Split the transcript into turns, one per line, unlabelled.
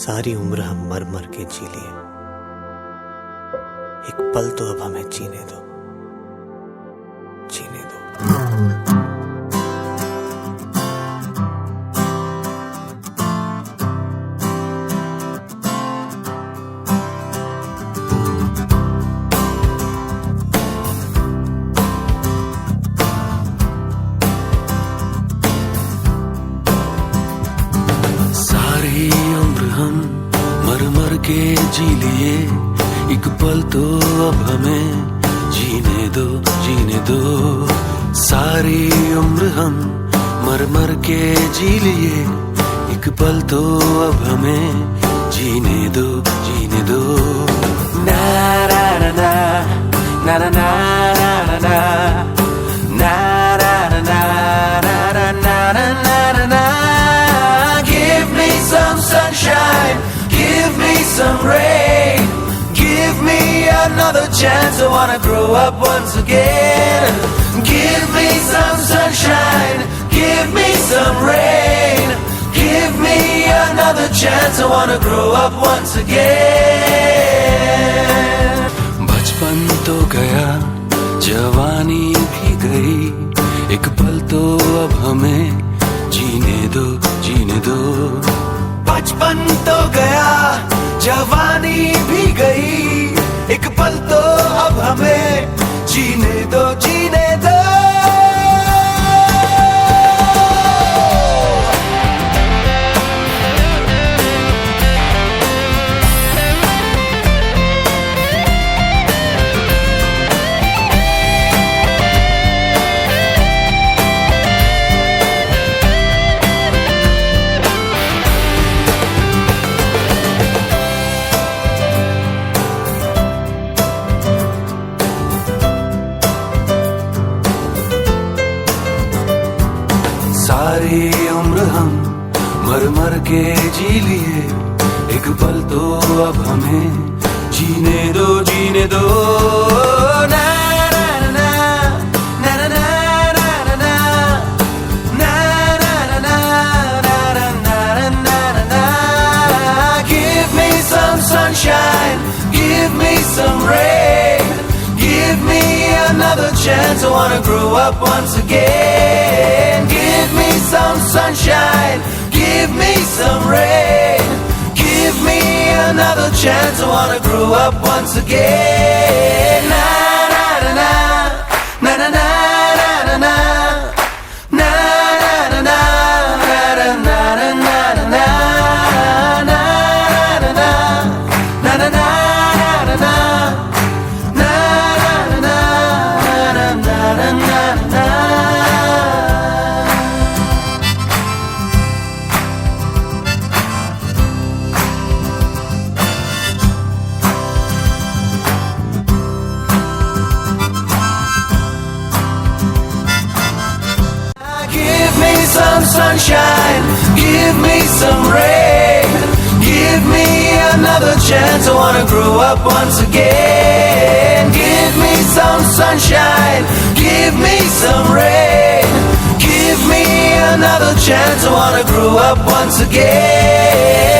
सारी उम्र हम मर मर के जी लिए, एक पल तो अब हमें जीने दो, जीने दो।
सारी उम्र हम मर मर के जी लिए, एक पल तो अब हमें जीने दो, जीने दो। सारी उम्र हम मर मर के जी लिए, एक पल तो अब हमें जीने दो, जीने दो। ना ना ना ना ना ना ना ना ना ना ना ना ना ना ना। Give me some sunshine, give me some rain, give me another chance. I wanna grow up once again. Give me some sunshine, give me some rain, give me another chance. I wanna grow up once again. बचपन तो गया, जवानी भी गई, एक पल तो अब हमें जीने दो, जीने दो। बचपन तो गया, जवानी भी गई, एक पल तो अब हमें जीने दो, जीने दो। सारी उम्र हम मर मर के जी लिए, एक पल तो अब हमें जीने दो, जीने दो। ना ना ना ना ना ना ना ना ना ना ना ना ना। Give me some sunshine, give me some rain, give me another chance. I wanna grow up once again. Give me some sunshine, give me some rain, give me another chance. I wanna grow up once again. Na na na na na na na na na na na na na some sunshine, give me some rain, give me another chance. I wanna grow up once again. Give me some sunshine, give me some rain, give me another chance. I wanna grow up once again.